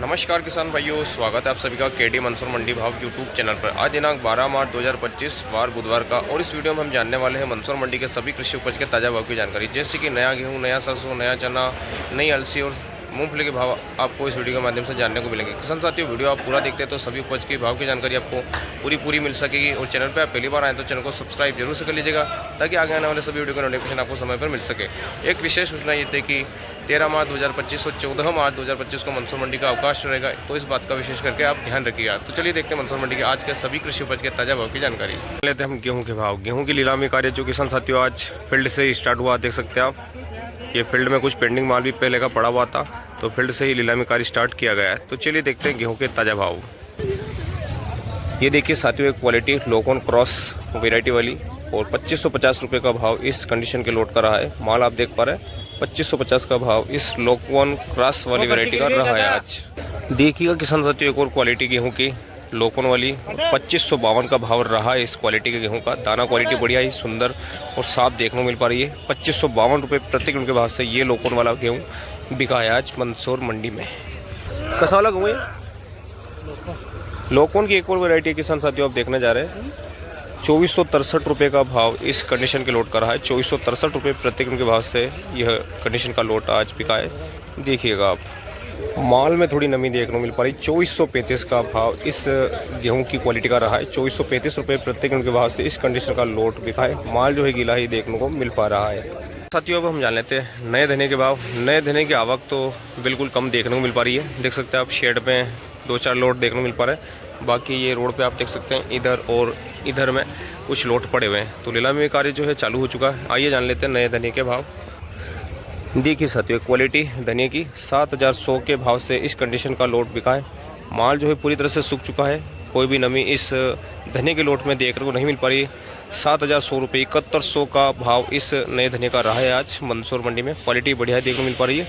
नमस्कार किसान भाइयों, स्वागत है आप सभी का केडी मंसूर मंडी भाव यूट्यूब चैनल पर। आज दिनांक 12 मार्च 2025 वार बुधवार का, और इस वीडियो में हम जानने वाले हैं मंसूर मंडी के सभी कृषि उपज के ताज़ा भाव की जानकारी, जैसे कि नया गेहूं, नया सरसों, नया चना, नई अलसी और मूंगफली के भाव आपको इस वीडियो के माध्यम से जानने को मिलेंगे। किसान साथियों, वीडियो आप पूरा देखते हैं तो सभी उपज के भाव की जानकारी आपको पूरी मिल सकेगी। और चैनल पर आप पहली बार आए तो चैनल को सब्सक्राइब जरूर से कर लीजिएगा, ताकि आगे आने वाले सभी वीडियो का नोटिफिकेशन आपको समय पर मिल सके। एक विशेष सूचना ये थी कि 13 मार्च 2025 और 14 मार्च 2025 को मंसूर मंडी का अवकाश रहेगा, तो इस बात का विशेष करके आप ध्यान रखिएगा। तो चलिए देखते हैं मंसूर मंडी के आज के सभी कृषि उपज के ताज़ा भाव की जानकारी। लेते हैं हम गेहूं के भाव। गेहूं की नीलामी कार्य जो किसान साथियों आज फील्ड से स्टार्ट हुआ, देख सकते हैं आप। ये फील्ड में कुछ पेंडिंग माल भी पहले का पड़ा हुआ था, तो फील्ड से ही नीलामी कार्य स्टार्ट किया गया है। तो चलिए देखते हैं गेहूँ के ताज़ा भाव। ये देखिए साथियों, एक क्वालिटी लोकन क्रॉस वेराइटी वाली, और 2550 रुपये का भाव इस कंडीशन के लोड का रहा है। माल आप देख पा रहे हैं, 2550 का भाव इस लोकन क्रॉस वाली वैरायटी का रहा है आज। देखिएगा किसान साथियों, एक और क्वालिटी गेहूं की लोकन वाली 2552 का भाव रहा है इस क्वालिटी के गेहूं का। दाना क्वालिटी बढ़िया ही सुंदर और साफ देखने को मिल पा रही है। 2552 रुपये प्रति क्विंटल के भाव से ये लोकन वाला गेहूँ बिका है आज मंसूर मंडी में। कैसा वाला गेहूँ लोकन की एक और वैरायटी किसान साथियों आप देखने जा रहे हैं। 2463 रुपये का भाव इस कंडीशन के लोड का रहा है। 2463 रुपये प्रति क्विंटल के भाव से यह कंडीशन का लोड आज बिका है। देखिएगा आप, माल में थोड़ी नमी देखने को मिल पा रही। 2435 का भाव इस गेहूं की क्वालिटी का रहा है। 2435 रुपये प्रति क्विंटल के भाव से इस कंडीशन का लोड बिका है। माल जो है गीला ही देखने को मिल पा रहा है। साथियों, अब हम जान लेते हैं नए धनिया के भाव। नए धनिया की आवक तो बिल्कुल कम देखने को मिल पा रही है। देख सकते हैं आप, शेड में 2-4 लोड देखने को मिल पा रहे हैं। बाकी ये रोड पे आप देख सकते हैं, इधर और इधर में कुछ लोट पड़े हुए हैं। तो नीलामी कार्य जो है चालू हो चुका है। आइए जान लेते हैं नए धनिया के भाव। देखिए साथियों, क्वालिटी धनिया की 7100 के भाव से इस कंडीशन का लोट बिका है। माल जो है पूरी तरह से सूख चुका है। कोई भी नमी इस धनिया के लोट में देखने को नहीं मिल पा रही है। 7100 रुपये 7100 का भाव इस नए धनिया का रहा है आज मंसूर मंडी में। क्वालिटी बढ़िया देखने को मिल पा रही है।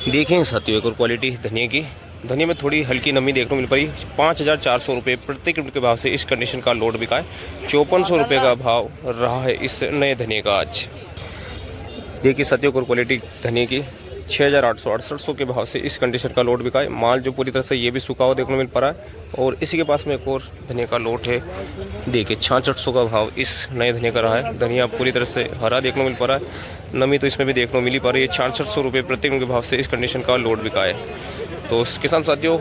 देखें साथियों, एक और क्वालिटी धनिया की। धनिया में थोड़ी हल्की नमी देखने को मिल पड़ी। 5400 रुपये प्रति क्विंटल के भाव से इस कंडीशन का लोड बिका है। 5400 रुपये का भाव रहा है इस नए धनिया का आज। देखिए साथियों, और क्वालिटी धनिया की 6800 के भाव से इस कंडीशन का लोड बिका है। माल जो पूरी तरह से ये भी सूखा हुआ देखने को मिल पा रहा है। और इसी के पास में एक और धनिया का लोट है। देखिए 6600 का भाव इस नए धनिया का रहा है। धनिया पूरी तरह से हरा देखने को मिल पा रहा है। नमी तो इसमें भी देखने को मिल ही पा रही है। 6600 रुपये प्रति क्विंटल के भाव से इस कंडीशन का लोड बिका है। तो किसान साथियों,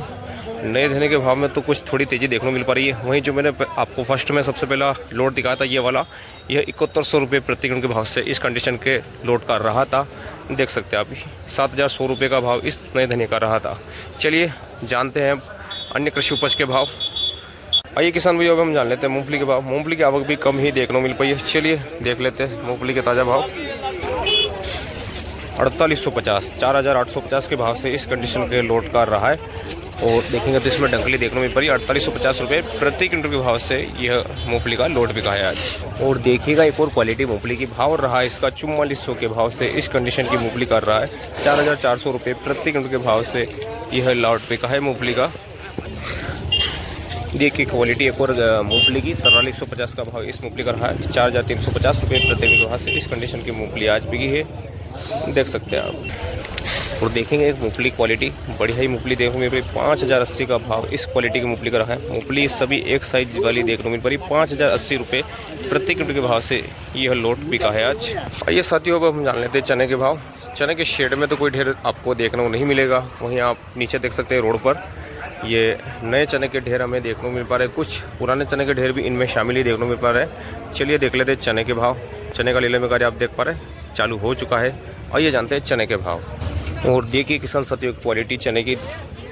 नए धनिया के भाव में तो कुछ थोड़ी तेज़ी देखने को मिल पा रही है। वहीं जो मैंने आपको फर्स्ट में सबसे पहला लोड दिखाया था, ये वाला, यह 7100 रुपये प्रति क्विंटल के भाव से इस कंडीशन के लोड का रहा था। देख सकते हैं आप, 7100 रुपये का भाव इस नए धनिया का रहा था। चलिए जानते हैं अन्य कृषि उपज के भाव। आइए किसान भैया, अब हम जान लेते हैं मूंगफली के भाव। मूंगफली की आवक भी कम ही देखने को मिल पाई है। चलिए देख लेते हैं मूंगफली के ताज़ा भाव। 4850 4850 के भाव से इस कंडीशन के लोड का रहा है। और देखेंगे तो इसमें डंकली देखने को मिल पड़ी। 4850 रुपये प्रति क्विंटल के भाव से यह मूंगफली का लोड बिका है आज। और देखिएगा, एक और क्वालिटी मूंगफली की भाव रहा है इसका 4400 के भाव से इस कंडीशन की मूंगफली कर रहा है। 4400 रुपये प्रति क्विंटल के भाव से यह लोड बिका है मूंगफली का। देखिए क्वालिटी एक और मूंगफली की 4350 का भाव इस मूंगफली का रहा है। 4350 रुपये प्रति क्विंटल के भाव से इस कंडीशन की मूंगफली आज बिकी है। देख सकते हैं आप। और देखेंगे एक मूंगफली क्वालिटी बढ़िया ही मूंगफली देखने में 5080 का भाव इस क्वालिटी की मूंगफली का रहा है। मूंगफली सभी एक साइज वाली देखने को मिल पड़ी। 5080 रुपये प्रति क्विंटल के भाव से यह लोट बिका है आज। आइए साथियों, अब हम जान लेते हैं चने के भाव। चने के शेड में तो कोई ढेर आपको देखने को नहीं मिलेगा। वहीं आप नीचे देख सकते हैं रोड पर ये नए चने के ढेर हमें देखने को मिल पा रहे हैं। कुछ पुराने चने के ढेर भी इनमें शामिल ही देखने को मिल पा रहे हैं। चलिए देख लेते हैं चने के भाव। चने का नीलामी कार्य आप देख पा रहे हैं चालू हो चुका है। आइए जानते हैं चने के भाव। और देखिए किसान साथियों, क्वालिटी चने की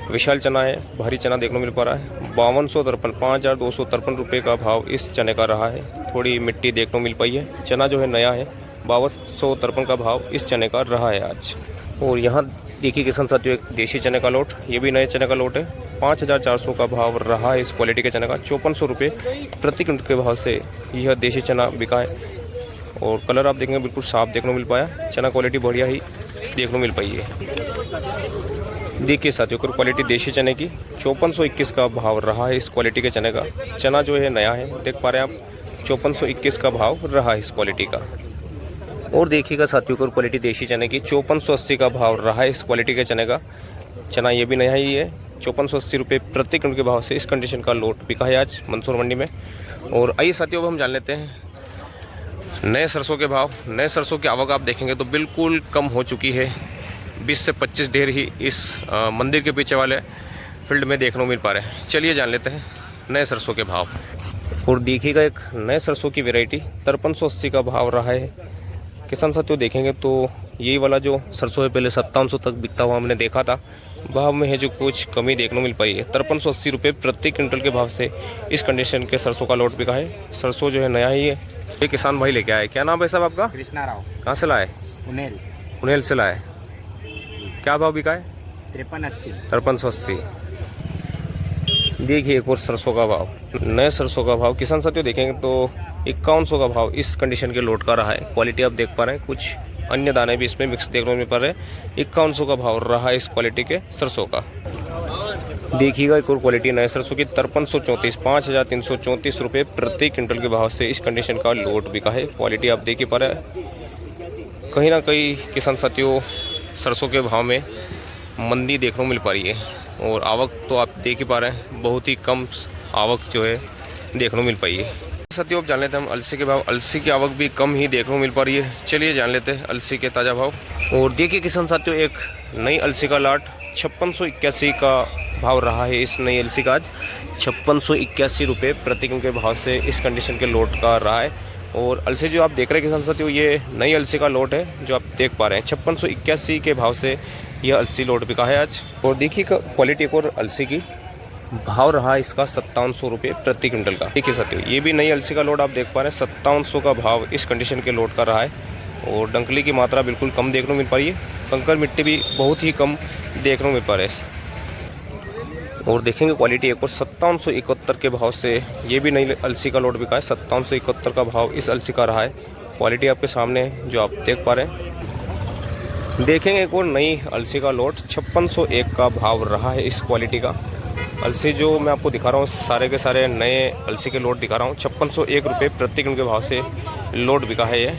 विशाल चना है, भारी चना देखने को मिल पा रहा है। 5253 रुपये का भाव इस चने का रहा है। थोड़ी मिट्टी देखने को मिल पाई है। चना जो है नया है। 5253 का भाव इस चने का रहा है आज। और यहाँ देखिए किसान साथियों, एक देशी चने का लोट, ये भी नए चने का लोट है। 5400 का भाव रहा है इस क्वालिटी के चने का। 5400 रुपये प्रति क्विंटल के भाव से यह देशी चना बिका है। और कलर आप देखेंगे बिल्कुल साफ देखने को मिल पाया। चना क्वालिटी बढ़िया ही देखने को मिल पाई है। देखिए साथियों, क्वालिटी देशी चने की 5421 का भाव रहा है इस क्वालिटी के चने का। चना जो है नया है, देख पा रहे हैं आप। 5421 का भाव रहा है इस क्वालिटी का। और देखिएगा साथियों क्वालिटी देशी चने की 5480 का भाव रहा है इस क्वालिटी के चने का। चना ये भी नया ही है 5480 रुपये प्रति क्विंटल के भाव से इस कंडीशन का लोट बिका है आज मंदसौर मंडी में। और आइए साथियों, अब हम जान लेते हैं नए सरसों के भाव। नए सरसों की आवक आप देखेंगे तो बिल्कुल कम हो चुकी है। 20 से 25 ढेर ही इस मंदिर के पीछे वाले फील्ड में देखने को मिल पा रहे हैं। चलिए जान लेते हैं नए सरसों के भाव। और देखिएगा एक नए सरसों की वैरायटी 5380 का भाव रहा है। किसान साथियों देखेंगे तो यही वाला जो सरसों है पहले 5700 तक बिकता हुआ हमने देखा था, भाव में है जो कुछ कमी देखने को मिल पाई है। 5380 रुपये प्रति क्विंटल के भाव से इस कंडीशन के सरसों का लोट बिका है। सरसों जो है नया ही है। ये किसान भाई लेके आए। क्या नाम है साहब आपका? कृष्णा राव। कहाँ से लाए? उन्हेल से लाए। क्या भाव बिका है? 5380। देखिए एक और सरसों का भाव, नए सरसों का भाव किसान साथियों देखेंगे तो 5100 का भाव इस कंडीशन के लोट का रहा है। क्वालिटी आप देख पा रहे हैं, कुछ अन्य दाने भी इसमें मिक्स देखने में पड़ रहे हैं। 5100 का भाव रहा है इस क्वालिटी के सरसों का। देखिएगा एक और क्वालिटी नए सरसों की 5334 5334 रुपये प्रति क्विंटल के भाव से इस कंडीशन का लोट बिका है। क्वालिटी आप देख ही पा रहे हैं। कहीं ना कहीं किसान साथियों सरसों के भाव में मंदी देखने को मिल पा रही है। और आवक तो आप देख ही पा रहे हैं, बहुत ही कम आवक जो है देखने को मिल पाई है। साथियों अब जान लेते हैं हम अलसी के भाव। अलसी की आवक भी कम ही देखने को मिल पा रही है। चलिए जान लेते हैं अलसी के ताज़ा भाव। और देखिए किसान साथियों एक नई अलसी का लाट 5681 का भाव रहा है। इस नई अलसी का आज 5681 रुपये प्रति क्विंटल के भाव से इस कंडीशन के लोट का रहा है। और अलसी जो आप देख रहे हैं किसान साथियों, ये नई अलसी का लोट है जो आप देख पा रहे हैं। 5681 के भाव से यह अलसी लोट बिका है आज। और देखिए क्वालिटी एक और अलसी की भाव रहा है इसका 5700 रुपये प्रति क्विंटल का। देखिए साथियों ये भी नई अलसी का लोट आप देख पा रहे हैं। 5700 का भाव इस कंडीशन के लोट का रहा है। और डंकली की मात्रा बिल्कुल कम देखने को मिल पा रही है। कंकर मिट्टी भी बहुत ही कम देखने को मिल पा रहे हैं। और देखेंगे क्वालिटी एक और 5771 के भाव से ये भी नई अलसी का लोट बिका है। 5771 का भाव इस अलसी का रहा है। क्वालिटी आपके सामने है जो आप देख पा रहे हैं। देखेंगे एक और नई अलसी का लोट 5601 का भाव रहा है इस क्वालिटी का। अलसी जो मैं आपको दिखा रहा हूँ सारे के सारे नए अलसी के लोट दिखा रहा हूँ। 5601 रुपये प्रति क्विंटल के भाव से लोट बिका है ये।